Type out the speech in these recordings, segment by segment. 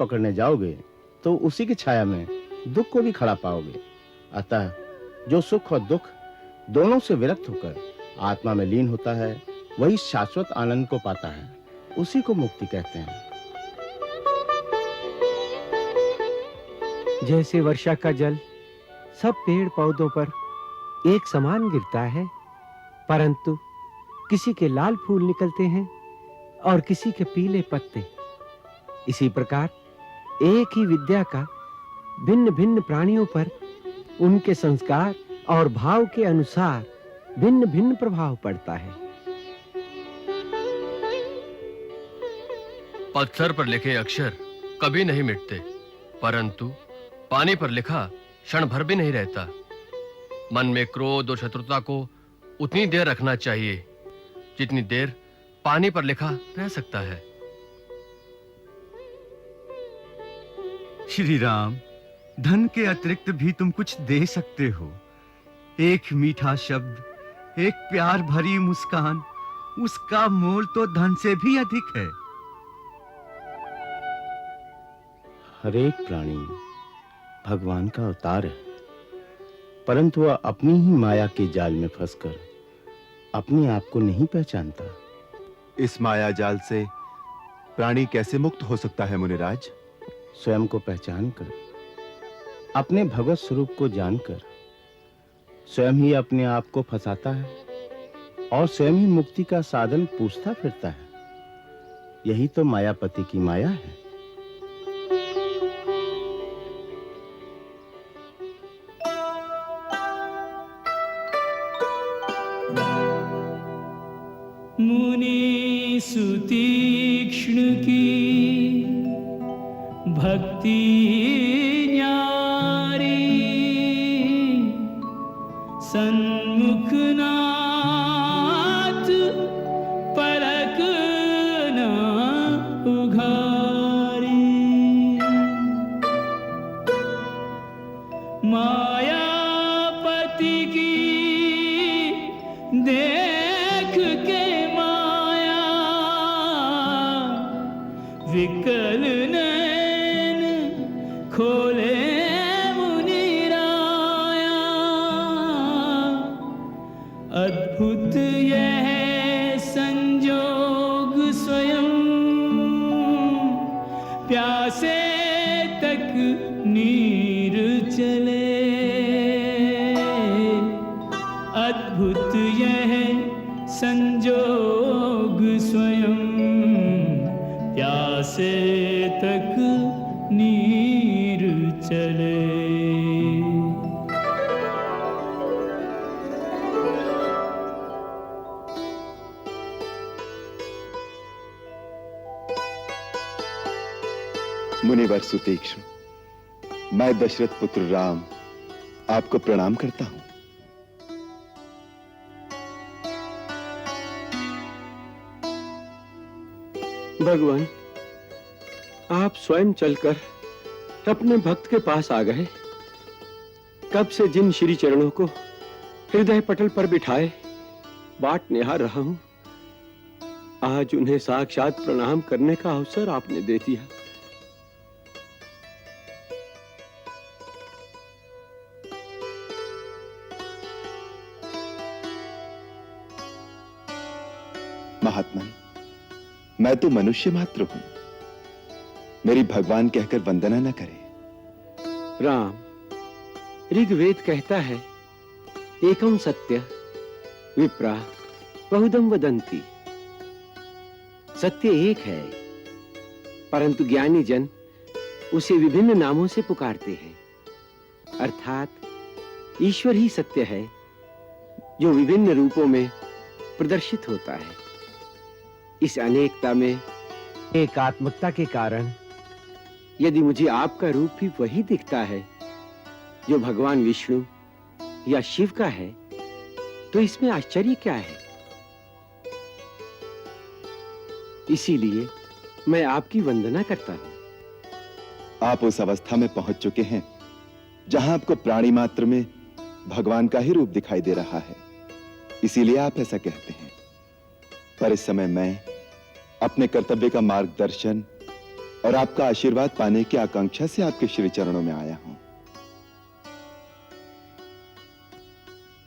पकड़ने जाओगे तो उसी की छाया में दुख को भी खड़ा पाओगे। अतः जो सुख और दुख दोनों से विरक्त होकर आत्मा में लीन होता है, वही शाश्वत आनंद को पाता है। उसी को मुक्ति कहते हैं। जैसे वर्षा का जल सब पेड़ पौधों पर एक समान गिरता है, परंतु किसी के लाल फूल निकलते हैं और किसी के पीले पत्ते, इसी प्रकार एक ही विद्या का भिन्न-भिन्न प्राणियों पर उनके संस्कार और भाव के अनुसार भिन्न-भिन्न प्रभाव पड़ता है। पत्थर पर लिखे अक्षर कभी नहीं मिटते, परंतु पानी पर लिखा क्षण भर भी नहीं रहता। मन में क्रोध और शत्रुता को उतनी देर रखना चाहिए जितनी देर पानी पर लिखा रह सकता है। श्री राम, धन के अतिरिक्त भी तुम कुछ दे सकते हो। एक मीठा शब्द, एक प्यार भरी मुस्कान, उसका मोल तो धन से भी अधिक है। हर एक प्राणी भगवान का अवतार है, परंतु वह अपनी ही माया के जाल में फंसकर अपने आप को नहीं पहचानता। इस माया जाल से प्राणी कैसे मुक्त हो सकता है मुनिराज? स्वयं को पहचानकर, अपने भगवत स्वरूप को जानकर स्वयं ही अपने आप को फंसाता है और स्वयं ही मुक्ति का साधन पूछता फिरता है। यही तो मायापति की माया है। मुनि सुतीक्ष्ण की भक्ति न्यारी, सन्मुख नाथ पलक न उघारी। मायापति की देख के माया, विकल नैन खोले मुनिराया। अद्भुत यह संजोग स्वयं, प्यासे तक नीर चले। अद्भुत यह संजोग स्वयं, प्यासे तक नीर चले। मुनिवर सुतीक्ष्ण, मैं दशरथ पुत्र राम आपको प्रणाम करता हूं। भगवान, आप स्वयं चलकर अपने भक्त के पास आ गए। कब से जिन श्री चरणों को हृदय पटल पर बिठाए बाट निहार रहा हूं, आज उन्हें साक्षात प्रणाम करने का अवसर आपने दे दिया। महात्मन, मैं तो मनुष्य मात्र हूं, मेरी भगवान कहकर वंदना न करें। राम, ऋग्वेद कहता है, एकम सत्य विप्रा बहुधम वदन्ति। सत्य एक है, परंतु ज्ञानी जन उसे विभिन्न नामों से पुकारते हैं। अर्थात ईश्वर ही सत्य है, जो विभिन्न रूपों में प्रदर्शित होता है। इस अनेकता में एकात्मकता के कारण यदि मुझे आपका रूप भी वही दिखता है जो भगवान विष्णु या शिव का है, तो इसमें आश्चर्य क्या है? इसीलिए मैं आपकी वंदना करता हूं। आप उस अवस्था में पहुंच चुके हैं जहां आपको प्राणी मात्र में भगवान का ही रूप दिखाई दे रहा है, इसीलिए आप ऐसा कहते हैं। पर इस समय मैं अपने कर्तव्य का मार्गदर्शन और आपका आशीर्वाद पाने की आकांक्षा से आपके श्री चरणों में आया हूं।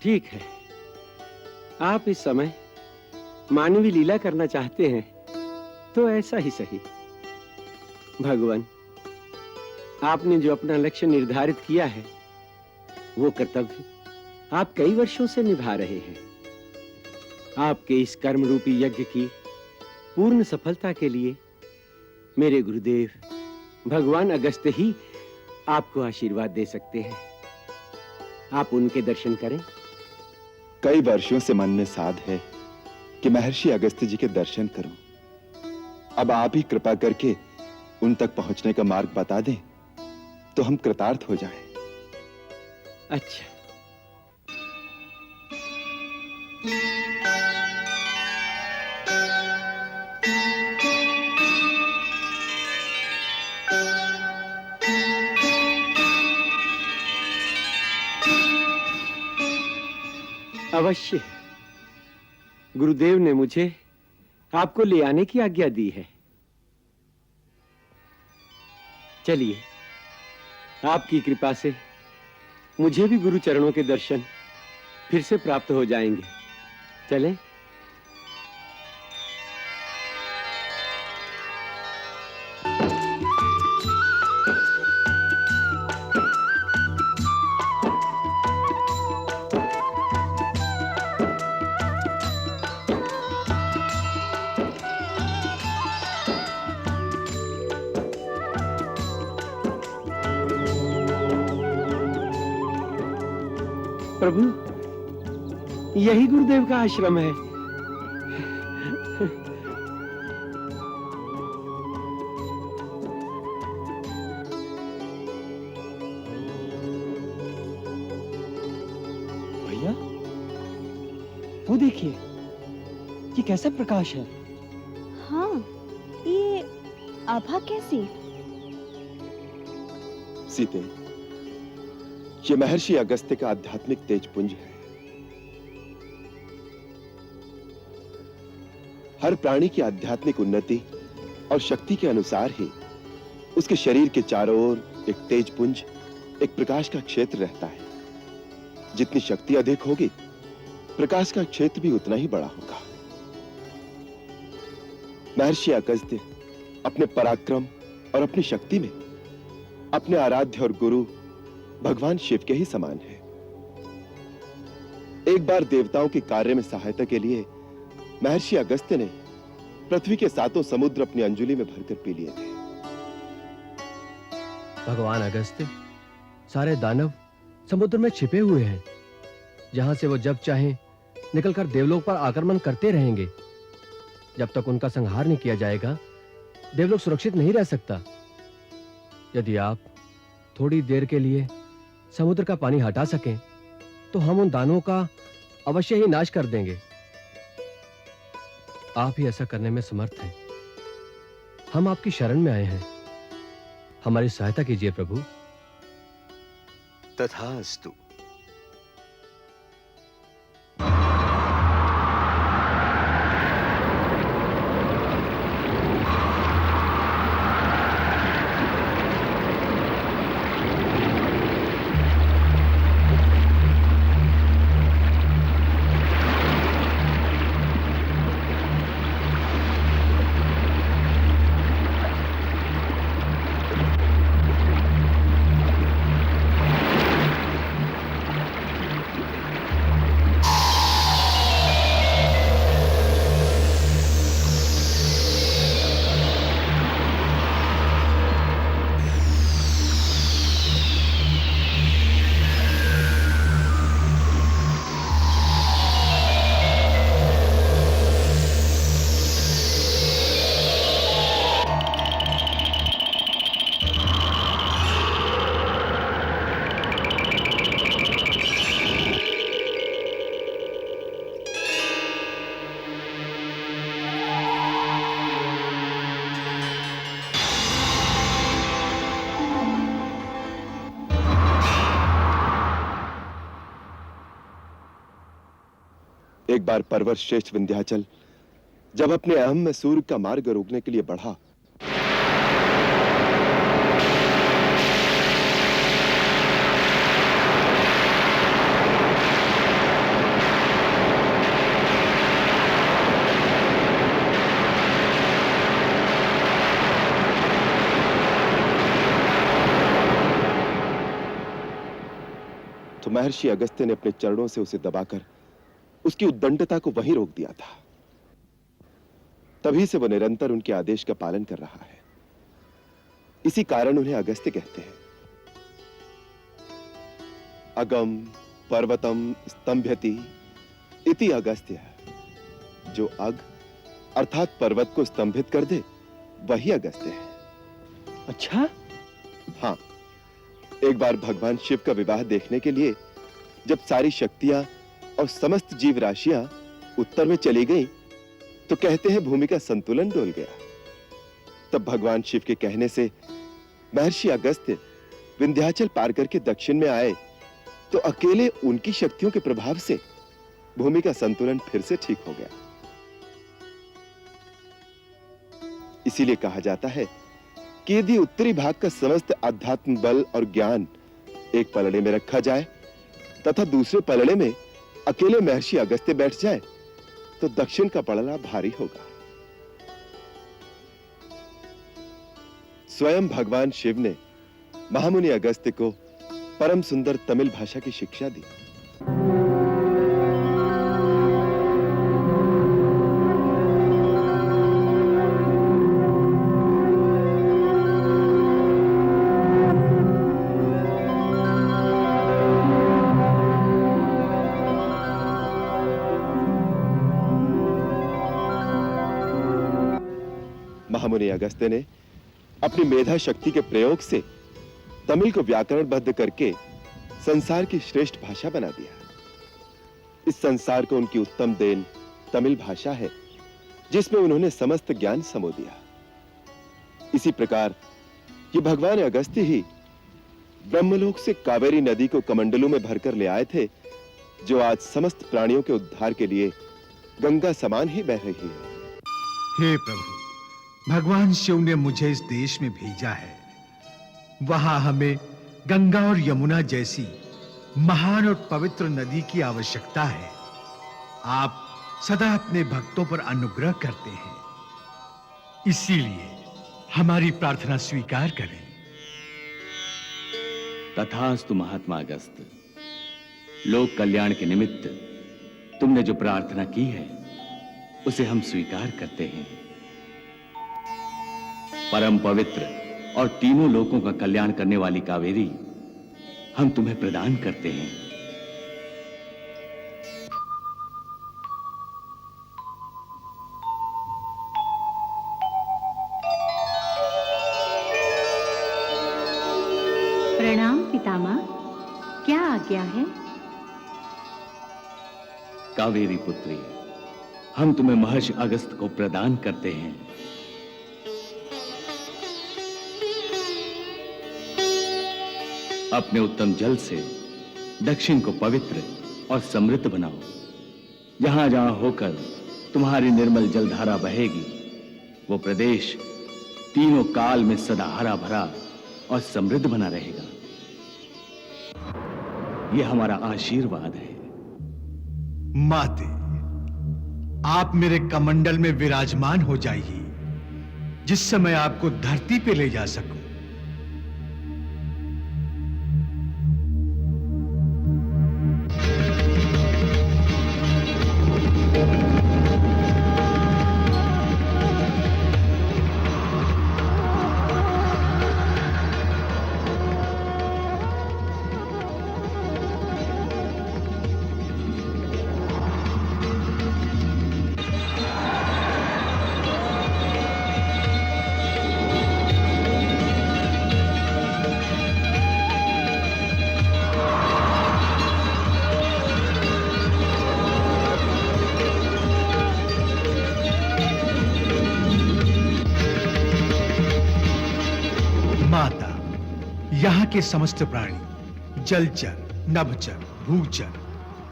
ठीक है, आप इस समय मानवी लीला करना चाहते हैं तो ऐसा ही सही। भगवान, आपने जो अपना लक्ष्य निर्धारित किया है वो कर्तव्य आप कई वर्षों से निभा रहे हैं। आपके इस कर्म रूपी यज्ञ की पूर्ण सफलता के लिए मेरे गुरुदेव भगवान अगस्त्य ही आपको आशीर्वाद दे सकते हैं। आप उनके दर्शन करें। कई वर्षों से मन में साध है कि महर्षि अगस्त्य जी के दर्शन करूं। अब आप ही कृपा करके उन तक पहुंचने का मार्ग बता दें तो हम कृतार्थ हो जाएं। अच्छा, अवश्य। गुरुदेव ने मुझे आपको ले आने की आज्ञा दी है। चलिए, आपकी कृपा से मुझे भी गुरु चरणों के दर्शन फिर से प्राप्त हो जाएंगे। चलें? प्रभु, यही गुरुदेव का आश्रम है। भैया, वो देखिए, ये कैसा प्रकाश है। हाँ, ये आभा कैसी? सीते, ये महर्षि अगस्त्य का आध्यात्मिक तेजपुंज है। हर प्राणी की आध्यात्मिक उन्नति और शक्ति के अनुसार ही उसके शरीर के चारों ओर एक तेजपुंज, एक प्रकाश का क्षेत्र रहता है। जितनी शक्ति अधिक होगी, प्रकाश का क्षेत्र भी उतना ही बड़ा होगा। महर्षि अगस्त्य अपने पराक्रम और अपनी शक्ति में अपने आराध्य और गुरु भगवान शिव के ही समान है। एक बार देवताओं के कार्य में सहायता के लिए महर्षि अगस्त्य ने पृथ्वी के 7 समुद्र अपनी अंजुली में भरकर पी लिए थे। भगवान अगस्त्य सारे दानव समुद्र में छिपे हुए हैं, जहां से वो जब चाहें निकलकर देवलोक पर आक्रमण करते रहेंगे। जब तक उनका संहार नहीं किया जाएगा, देवलोक सुरक्षित नहीं रह सकता। यदि आप थोड़ी देर के लिए समुद्र का पानी हटा सकें, तो हम उन दानवों का अवश्य ही नाश कर देंगे। आप ही ऐसा करने में समर्थ हैं। हम आपकी शरण में आए हैं। हमारी सहायता कीजिए प्रभु। तथास्तु। एक बार पर्वत श्रेष्ठ विंध्याचल जब अपने अहम में सूर्य का मार्ग रोकने के लिए बढ़ा, तो महर्षि अगस्त्य ने अपने चरणों से उसे दबाकर उसकी उद्दंडता को वहीं रोक दिया था। तभी से वो निरंतर उनके आदेश का पालन कर रहा है। इसी कारण उन्हें अगस्त्य कहते हैं। अगम पर्वतम स्तंभयति इति अगस्त्य। जो अग अर्थात पर्वत को स्तंभित कर दे वही अगस्त्य है। अच्छा, हाँ, एक बार भगवान शिव का विवाह देखने के लिए जब सारी शक्तियां और समस्त जीव राशियां उत्तर में चली गईं, तो कहते हैं भूमि का संतुलन डोल गया। तब भगवान शिव के कहने से महर्षि अगस्त्य विंध्याचल पार करके दक्षिण में आए, तो अकेले उनकी शक्तियों के प्रभाव से भूमि का संतुलन फिर से ठीक हो गया। इसीलिए कहा जाता है कि यदि उत्तरी भाग का समस्त आध्यात्म बल और ज्ञान एक पलड़े में रखा जाए तथा दूसरे पलड़े में अकेले महर्षि अगस्त्य बैठ जाए, तो दक्षिण का पलड़ा भारी होगा। स्वयं भगवान शिव ने महामुनि अगस्त्य को परम सुंदर तमिल भाषा की शिक्षा दी। महामुनि अगस्त्य ने अपनी मेधा शक्ति के प्रयोग से तमिल को व्याकरणबद्ध करके संसार की श्रेष्ठ भाषा बना दिया। इस संसार को उनकी उत्तम देन तमिल भाषा है, जिसमें उन्होंने समस्त ज्ञान समो दिया। इसी प्रकार ये भगवान अगस्त्य ही ब्रह्मलोक से कावेरी नदी को कमंडलू में भरकर ले आए थे, जो आज समस्त प्राणियों के उद्धार के लिए गंगा समान ही बह रही है। हे प्रभु, भगवान शिव ने मुझे इस देश में भेजा है। वहां हमें गंगा और यमुना जैसी महान और पवित्र नदी की आवश्यकता है। आप सदा अपने भक्तों पर अनुग्रह करते हैं, इसीलिए हमारी प्रार्थना स्वीकार करें। तथास्तु महात्मा अगस्त्य। लोक कल्याण के निमित्त तुमने जो प्रार्थना की है उसे हम स्वीकार करते हैं। परम पवित्र और तीनों लोकों का कल्याण करने वाली कावेरी हम तुम्हें प्रदान करते हैं। प्रणाम पितामह, क्या आज्ञा है? कावेरी पुत्री, हम तुम्हें महर्षि अगस्त्य को प्रदान करते हैं। अपने उत्तम जल से दक्षिण को पवित्र और समृद्ध बनाओ। जहां जहां होकर तुम्हारी निर्मल जलधारा बहेगी, वो प्रदेश तीनों काल में सदा हरा भरा और समृद्ध बना रहेगा। यह हमारा आशीर्वाद है। माते, आप मेरे कमंडल में विराजमान हो जाइए, जिससे मैं आपको धरती पे ले जा सकूं। यहाँ के समस्त प्राणी, जलचर, नभचर, भूचर,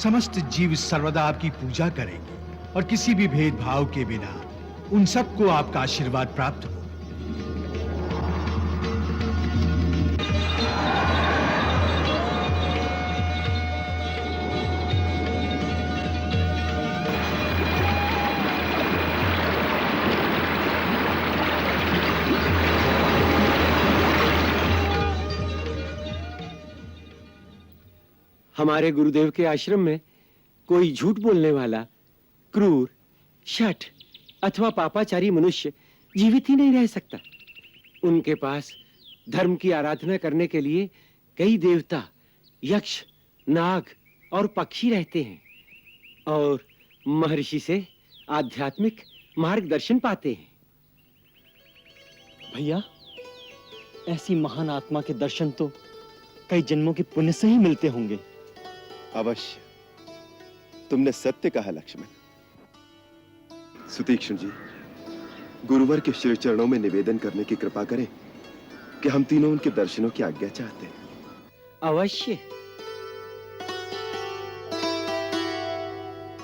समस्त जीव सर्वदा आपकी पूजा करेंगे और किसी भी भेदभाव के बिना उन सबको आपका आशीर्वाद प्राप्त हो। हमारे गुरुदेव के आश्रम में कोई झूठ बोलने वाला, क्रूर, शठ अथवा पापाचारी मनुष्य जीवित ही नहीं रह सकता। उनके पास धर्म की आराधना करने के लिए कई देवता, यक्ष, नाग और पक्षी रहते हैं और महर्षि से आध्यात्मिक मार्गदर्शन पाते हैं। भैया, ऐसी महान आत्मा के दर्शन तो कई जन्मों के पुण्य से ही मिलते होंगे। अवश्य, तुमने सत्य कहा लक्ष्मण। सुतीक्ष्ण जी, गुरुवर के श्री चरणों में निवेदन करने की कृपा करें कि हम तीनों उनके दर्शनों की आज्ञा चाहते हैं। अवश्य।